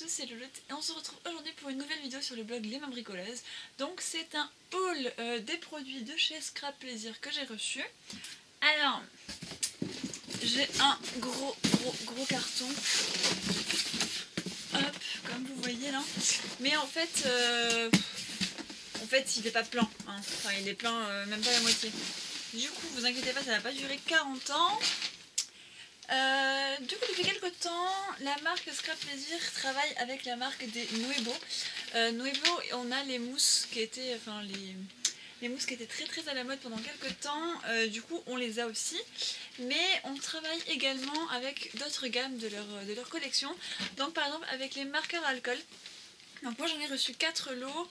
tous, c'est Lolotte et on se retrouve aujourd'hui pour une nouvelle vidéo sur le blog Les Mains Bricoleuses. Donc c'est un haul des produits de chez Scrap Plaisir que j'ai reçu. Alors, j'ai un gros carton. Hop, comme vous voyez là. Mais en fait il n'est pas plein. Hein. Enfin, il est plein, même pas la moitié. Du coup, vous inquiétez pas, ça va pas durer 40 ans. Du coup, depuis quelques temps, la marque Scrap Plaisir travaille avec la marque des Nuebo. Nuebo, on a les mousses qui étaient, les mousses qui étaient très à la mode pendant quelques temps. Du coup, on les a aussi. Mais on travaille également avec d'autres gammes de leur collection. Donc, par exemple, avec les marqueurs à alcool. Donc, moi, j'en ai reçu 4 lots.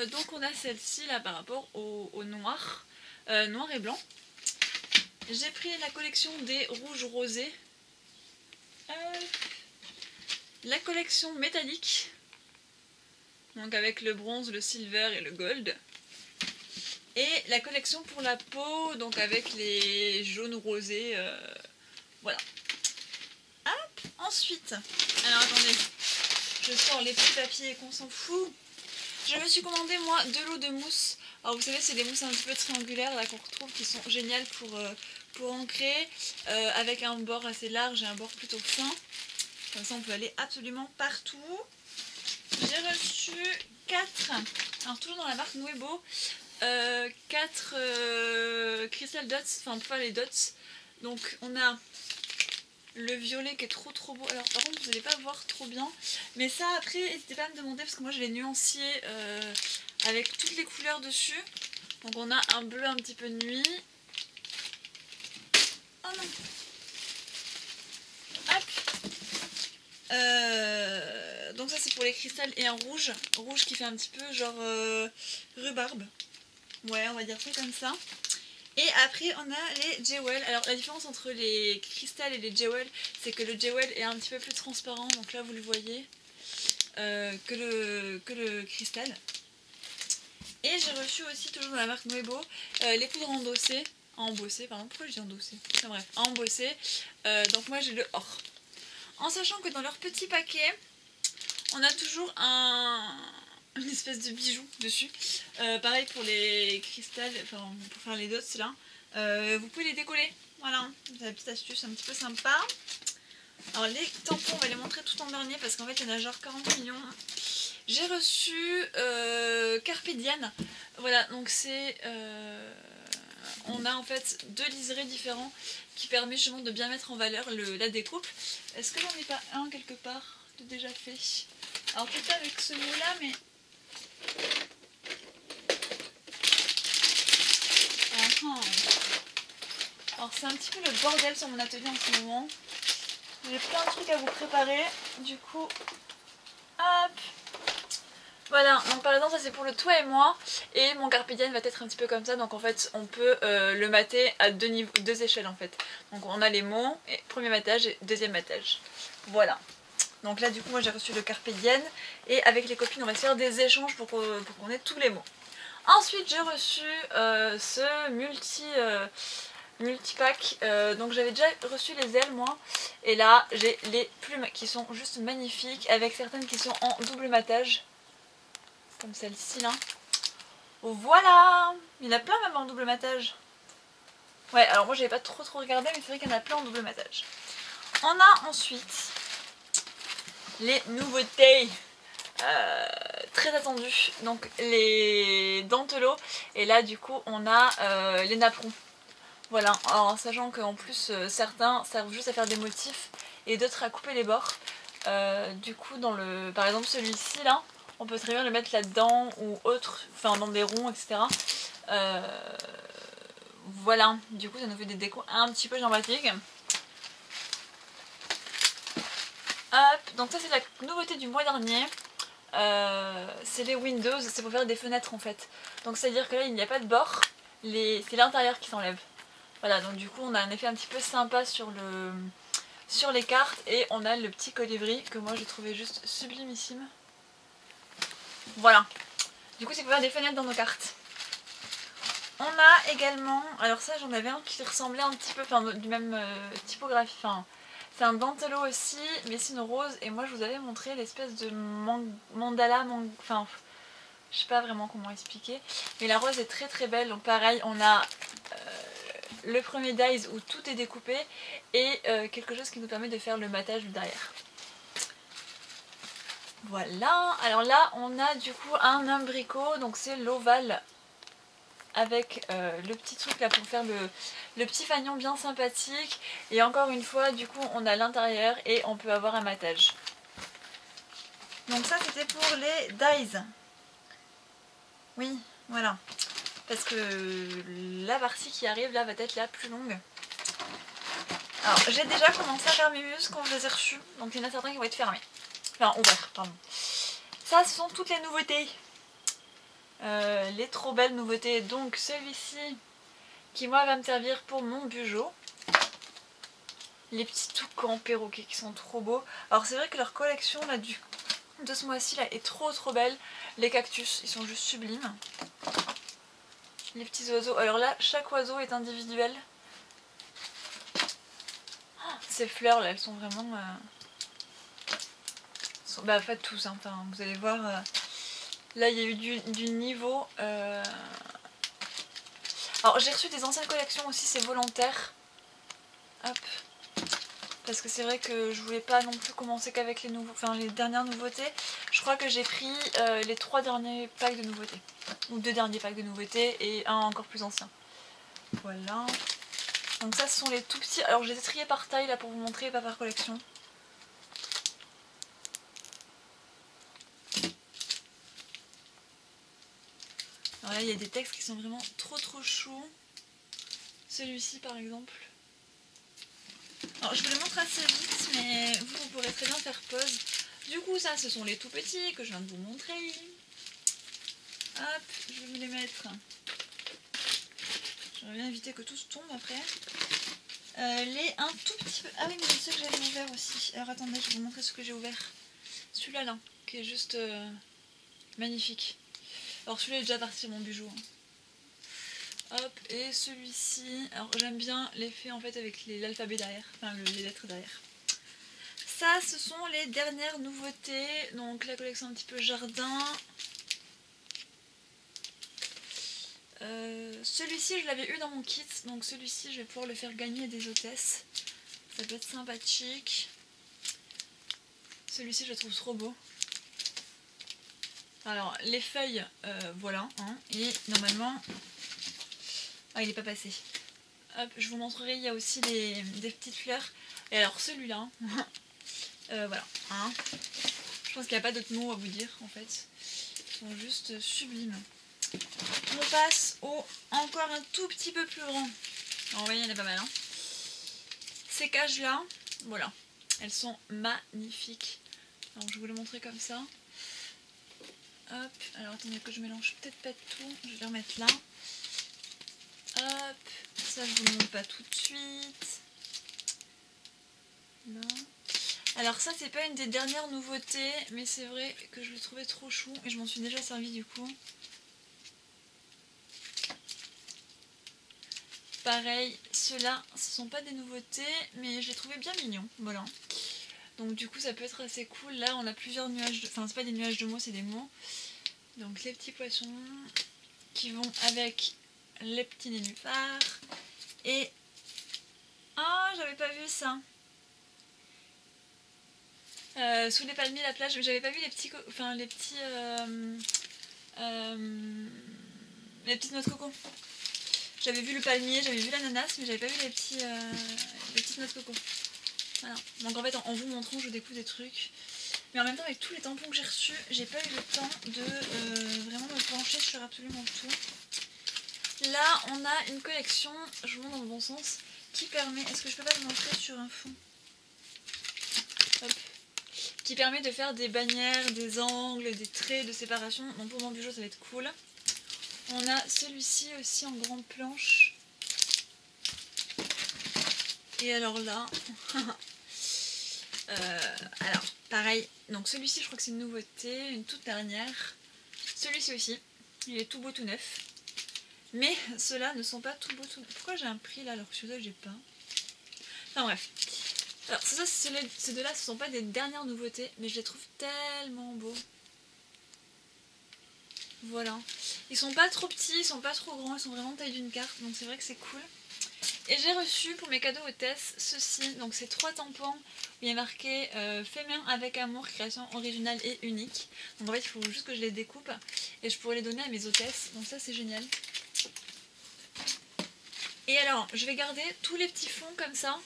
Donc, on a celle-ci là par rapport au noir, noir et blanc. J'ai pris la collection des rouges rosés, la collection métallique, donc avec le bronze, le silver et le gold, et la collection pour la peau, donc avec les jaunes rosés, voilà. Hop, ensuite, alors attendez, je sors les petits papiers qu'on s'en fout. Je me suis commandé moi 2 lots de mousse. Alors vous savez, c'est des mousses un petit peu triangulaires là qu'on retrouve, qui sont géniales pour ancrer, avec un bord assez large et un bord plutôt fin. Comme ça on peut aller absolument partout. J'ai reçu 4, alors toujours dans la marque Nuebo, 4 Crystal Dots, enfin pas les dots. Donc on a le violet qui est trop beau. Alors par contre vous n'allez pas voir trop bien, mais ça après n'hésitez pas à me demander parce que moi je l'ai nuancé avec toutes les couleurs dessus. Donc on a un bleu un petit peu nuit. Oh non. Hop. Donc ça c'est pour les cristals, et un rouge qui fait un petit peu genre rhubarbe. Ouais, on va dire ça comme ça. Et après on a les jewels. Alors la différence entre les cristals et les jewels, c'est que le jewel est un petit peu plus transparent, donc là vous le voyez, que le cristal. Et j'ai reçu aussi, toujours dans la marque Nuebo, les poudres embossées, pardon, pourquoi je dis endossées, enfin bref, embossées. Donc moi j'ai le or. En sachant que dans leur petit paquet, on a toujours une espèce de bijou dessus. Pareil pour les cristals, enfin pour faire les dots là. Vous pouvez les décoller, voilà, c'est la petite astuce un petit peu sympa. Alors les tampons, on va les montrer tout en dernier parce qu'en fait il y en a genre 40 millions. J'ai reçu Carpe Diem. Voilà, donc c'est... on a en fait 2 liserés différents qui permettent justement de bien mettre en valeur la découpe. Est-ce que j'en ai pas un quelque part de déjà fait? Alors peut-être avec ce mot là, mais... Alors c'est un petit peu le bordel sur mon atelier en ce moment. J'ai plein de trucs à vous préparer. Du coup, hop. Voilà, donc par exemple ça c'est pour le toi et moi, et mon Carpe Diem va être un petit peu comme ça, donc en fait on peut le mater à 2 échelles en fait. Donc on a les mots, et premier matage et deuxième matage. Voilà. Donc là du coup moi j'ai reçu le Carpe Diem, et avec les copines on va se faire des échanges pour qu'on ait tous les mots. Ensuite j'ai reçu ce multipack, donc j'avais déjà reçu les ailes moi, et là j'ai les plumes qui sont juste magnifiques, avec certaines qui sont en double matage. Comme celle-ci là. Voilà. Il y en a plein même en double matage. Ouais, alors moi j'avais pas trop regardé, mais c'est vrai qu'il y en a plein en double matage. On a ensuite les nouveautés très attendues. Donc les dentelots. Et là du coup on a les napperons. Voilà, en sachant qu'en plus certains servent juste à faire des motifs et d'autres à couper les bords. Du coup par exemple celui-ci là, on peut très bien le mettre là-dedans ou autre, enfin dans des ronds, etc. Voilà, du coup ça nous fait des décos un petit peu sympathiques. Hop, donc ça c'est la nouveauté du mois dernier. C'est les windows, c'est pour faire des fenêtres en fait. Donc c'est à dire que là il n'y a pas de bord, c'est l'intérieur qui s'enlève. Voilà, donc du coup on a un effet un petit peu sympa sur les cartes, et on a le petit colibri que moi j'ai trouvé juste sublimissime. Voilà, du coup c'est pour faire des fenêtres dans nos cartes. On a également, alors ça j'en avais un qui ressemblait un petit peu, enfin du même typographie, enfin C'est un bantello aussi, mais c'est une rose. Et moi je vous avais montré l'espèce de mandala, enfin je sais pas vraiment comment expliquer. Mais la rose est très très belle, donc pareil on a le premier dies où tout est découpé et quelque chose qui nous permet de faire le matage derrière. Voilà, alors là on a du coup un imbricot, donc c'est l'ovale avec le petit truc là pour faire le petit fanion bien sympathique. Et encore une fois du coup on a l'intérieur et on peut avoir un matage. Donc ça c'était pour les dies. Oui, voilà. Parce que la partie qui arrive là va être la plus longue. Alors j'ai déjà commencé à faire mes muses quand je les ai reçues. Donc il y en a certains qui vont être fermés. Enfin ouverts, pardon. Ça ce sont toutes les nouveautés. Les trop belles nouveautés. Donc celui-ci qui moi va me servir pour mon bugeot. Les petits toucans perroquets qui sont trop beaux. Alors c'est vrai que leur collection là de ce mois-ci là est trop belle. Les cactus ils sont juste sublimes. Les petits oiseaux. Alors là chaque oiseau est individuel. Oh, ces fleurs là elles sont vraiment... Bah pas tous hein. Enfin, vous allez voir... Là il y a eu du niveau. Alors j'ai reçu des anciennes collections aussi, c'est volontaire. Hop. Parce que c'est vrai que je voulais pas non plus commencer qu'avec les dernières nouveautés. Je crois que j'ai pris les 3 derniers packs de nouveautés. Ou 2 derniers packs de nouveautés et un encore plus ancien. Voilà. Donc ça ce sont les tout petits. Alors je les ai triés par taille là pour vous montrer, pas par collection. Alors là il y a des textes qui sont vraiment trop choux. Celui-ci par exemple. Alors je vous les montre assez vite mais vous pourrez très bien faire pause. Du coup ça ce sont les tout petits que je viens de vous montrer. Hop, je vais vous les mettre. J'aimerais bien éviter que tout se tombe après. Les un tout petit peu... Ah oui mais c'est ceux que j'avais ouvert aussi. Alors attendez, je vais vous montrer ce que j'ai ouvert. Celui-là là, qui est juste magnifique. Alors celui-là est déjà parti de mon bijou. Hop, et celui-ci, alors j'aime bien l'effet en fait avec l'alphabet derrière, enfin les lettres derrière. Ça ce sont les dernières nouveautés, donc la collection un petit peu jardin. Celui-ci je l'avais eu dans mon kit, donc celui-ci je vais pouvoir le faire gagner à des hôtesses. Ça peut être sympathique. Celui-ci je le trouve trop beau. Alors les feuilles, voilà, hein, et normalement... Ah il n'est pas passé. Hop, je vous montrerai, il y a aussi des petites fleurs. Et alors celui-là, voilà, hein. Je pense qu'il n'y a pas d'autres mots à vous dire en fait. Ils sont juste sublimes. On passe au encore un tout petit peu plus grand. Alors, vous voyez, il y en a pas mal. Hein. Ces cages là, voilà, elles sont magnifiques. Alors je vais vous les montrer comme ça. Hop, alors attendez que je mélange peut-être pas tout. Je vais les remettre là. Hop, ça je vous le montre pas tout de suite. Là. Alors ça c'est pas une des dernières nouveautés, mais c'est vrai que je le trouvais trop chou et je m'en suis déjà servi du coup. Pareil, ceux-là ce sont pas des nouveautés, mais je les trouvais bien mignons, voilà. Donc du coup ça peut être assez cool. Là on a plusieurs nuages, enfin c'est pas des nuages de mots, c'est des mots. Donc les petits poissons qui vont avec les petits nénuphars. Et... Ah, j'avais pas vu ça. Sous les palmiers, la plage, j'avais pas vu les petits... Enfin, les petits... les petites noix de coco. J'avais vu le palmier, j'avais vu l'ananas, mais j'avais pas vu les petites noix de coco. Voilà. Donc en fait, en vous montrant, je découvre des trucs. Mais en même temps, avec tous les tampons que j'ai reçus, j'ai pas eu le temps de vraiment me pencher sur absolument tout. Là, on a une collection, je vous montre dans le bon sens, qui permet... Est-ce que je peux pas le montrer sur un fond? Hop. Qui permet de faire des bannières, des angles, des traits de séparation. Donc pour mon bijou, ça va être cool. On a celui-ci aussi en grande planche. Et alors là... alors, pareil. Donc celui-ci, je crois que c'est une nouveauté, une toute dernière. Celui-ci aussi. Il est tout beau, tout neuf. Mais ceux-là ne sont pas tout beaux, tout neufs. Pourquoi j'ai un prix là alors que celui-là, j'ai pas? Enfin bref. Alors ces deux-là, ce sont pas des dernières nouveautés, mais je les trouve tellement beaux. Voilà. Ils sont pas trop petits, ils sont pas trop grands, ils sont vraiment taille d'une carte, donc c'est vrai que c'est cool. Et j'ai reçu pour mes cadeaux hôtesses ceci, donc c'est 3 tampons où il y a marqué fait main avec amour, création originale et unique. Donc en fait il faut juste que je les découpe et je pourrais les donner à mes hôtesses, donc ça c'est génial. Et alors je vais garder tous les petits fonds comme ça,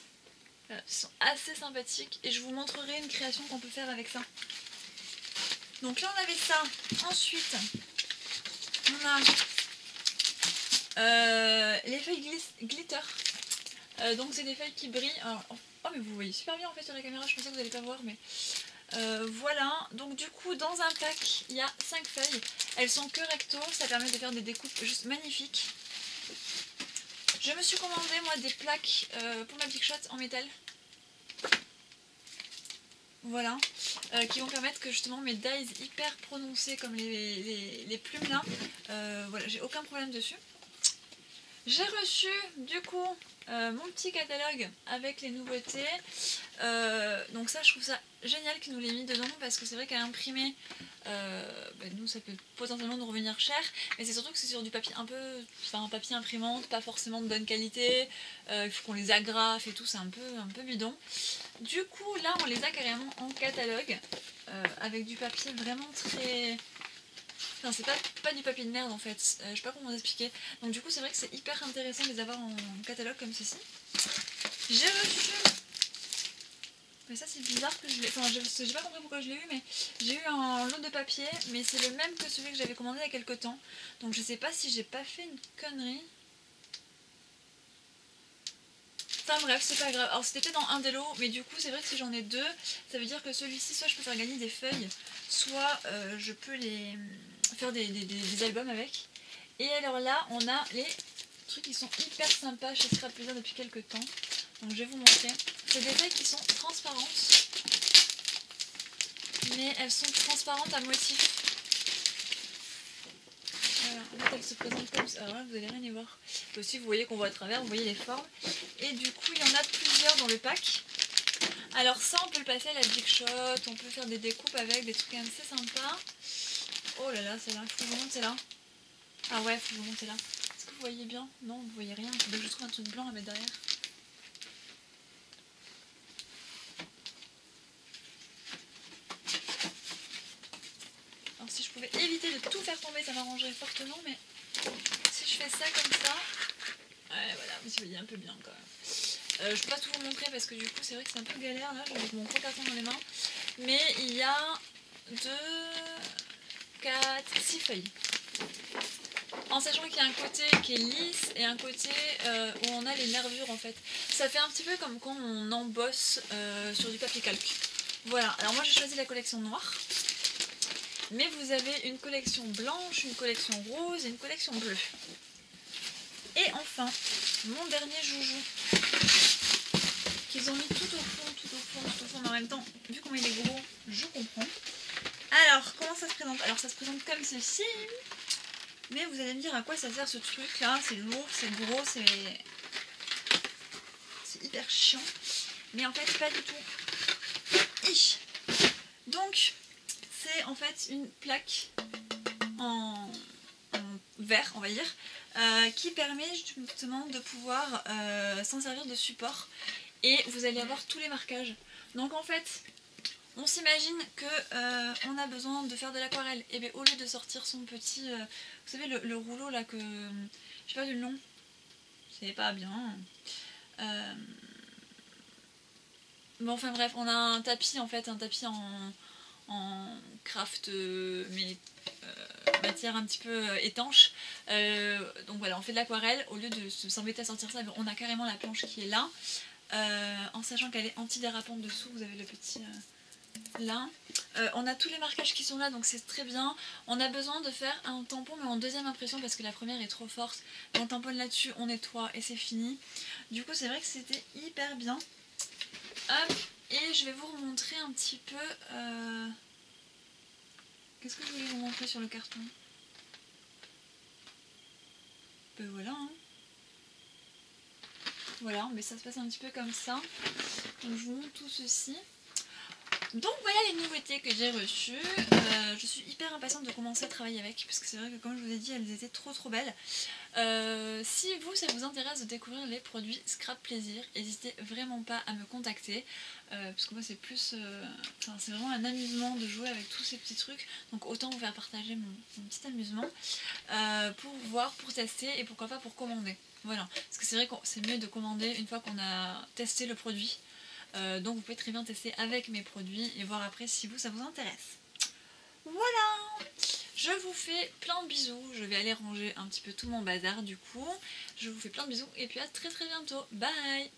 ils sont assez sympathiques et je vous montrerai une création qu'on peut faire avec ça. Donc là on avait ça, ensuite on a les feuilles glitter. Donc c'est des feuilles qui brillent. Alors, oh mais vous voyez super bien en fait sur la caméra, je pensais que vous n'allez pas voir mais voilà. Donc du coup dans un pack il y a 5 feuilles. Elles sont que recto, ça permet de faire des découpes juste magnifiques. Je me suis commandé moi des plaques pour ma Big Shot en métal. Voilà, qui vont permettre que justement mes dies hyper prononcés comme les plumes là, voilà, j'ai aucun problème dessus. J'ai reçu du coup mon petit catalogue avec les nouveautés, donc ça je trouve ça génial qu'ils nous l'aient mis dedans parce que c'est vrai qu'à imprimer, nous ça peut potentiellement nous revenir cher, mais c'est surtout que c'est sur du papier un peu, enfin un papier imprimante, pas forcément de bonne qualité, il faut qu'on les agrafe et tout, c'est un peu bidon. Du coup là on les a carrément en catalogue, avec du papier vraiment très... Enfin, c'est pas du papier de merde en fait, je sais pas comment vous expliquer. Donc du coup c'est vrai que c'est hyper intéressant de les avoir en catalogue comme ceci. J'ai reçu... Mais ça c'est bizarre que je l'ai... Enfin j'ai pas compris pourquoi je l'ai eu, mais j'ai eu un lot de papier, mais c'est le même que celui que j'avais commandé il y a quelques temps. Donc je sais pas si j'ai pas fait une connerie. Enfin bref, c'est pas grave. Alors c'était dans un des lots, mais du coup c'est vrai que si j'en ai deux, ça veut dire que celui-ci, soit je peux faire gagner des feuilles, soit je peux les faire des albums avec. Et alors là, on a les trucs qui sont hyper sympas chez Scrap Plaisir depuis quelques temps. Donc je vais vous montrer. C'est des feuilles qui sont transparentes, mais elles sont transparentes à motif. Voilà, en fait elles se présentent comme ça. Alors là vous allez rien y voir. Et aussi vous voyez qu'on voit à travers, vous voyez les formes. Et du coup il y en a plusieurs dans le pack. Alors ça on peut le passer à la Big Shot, on peut faire des découpes avec, des trucs assez sympas. Oh là là, celle-là, faut que je vous montre celle-là. Ah ouais, faut que je vous montre celle-là. Est-ce que vous voyez bien? Non, vous voyez rien. Il faut que je trouve un truc blanc à mettre derrière. Alors si je pouvais éviter de tout faire tomber, ça m'arrangerait fortement, mais si je fais ça comme ça... Ouais, voilà, vous voyez un peu bien quand même. Je peux pas tout vous montrer parce que du coup c'est vrai que c'est un peu galère là, j'ai mon gros carton dans les mains. Mais il y a 2, 4, 6 feuilles. En sachant qu'il y a un côté qui est lisse et un côté où on a les nervures en fait. Ça fait un petit peu comme quand on embosse sur du papier calque. Voilà, alors moi j'ai choisi la collection noire. Mais vous avez une collection blanche, une collection rose et une collection bleue. Et enfin, mon dernier joujou, qu'ils ont mis tout au fond, mais en même temps, vu comment il est gros, je comprends. Alors, comment ça se présente? Alors ça se présente comme ceci. Mais vous allez me dire à quoi ça sert ce truc là, c'est lourd, c'est gros, c'est hyper chiant. Mais en fait pas du tout. Donc c'est en fait une plaque en verre on va dire, qui permet justement de pouvoir s'en servir de support. Et vous allez avoir tous les marquages. Donc en fait on s'imagine que on a besoin de faire de l'aquarelle. Et bien au lieu de sortir son petit... vous savez le rouleau là que... je sais pas du nom. C'est pas bien. Bon enfin bref, on a un tapis en fait, un tapis en craft mais matière un petit peu étanche. Donc voilà, on fait de l'aquarelle. Au lieu de s'embêter à sortir ça, on a carrément la planche qui est là. En sachant qu'elle est antidérapante dessous, vous avez le petit... là, on a tous les marquages qui sont là, donc c'est très bien. On a besoin de faire un tampon mais en deuxième impression parce que la première est trop forte. On tamponne là-dessus, on nettoie et c'est fini. Du coup c'est vrai que c'était hyper bien. Hop, et je vais vous remontrer un petit peu... Qu'est-ce que je voulais vous montrer sur le carton? Ben voilà hein. Voilà, mais ça se passe un petit peu comme ça. Donc je vous montre tout ceci. Donc voilà les nouveautés que j'ai reçues. Je suis hyper impatiente de commencer à travailler avec, parce que c'est vrai que comme je vous ai dit, elles étaient trop belles. Si vous, ça vous intéresse de découvrir les produits Scrap Plaisir, n'hésitez vraiment pas à me contacter, parce que moi c'est plus, c'est vraiment un amusement de jouer avec tous ces petits trucs, donc autant vous faire partager mon petit amusement pour voir, pour tester et pourquoi pas pour commander. Voilà, parce que c'est vrai que c'est mieux de commander une fois qu'on a testé le produit. Donc vous pouvez très bien tester avec mes produits et voir après si vous, ça vous intéresse. Voilà, je vous fais plein de bisous, je vais aller ranger un petit peu tout mon bazar du coup. Je vous fais plein de bisous et puis à très bientôt, bye.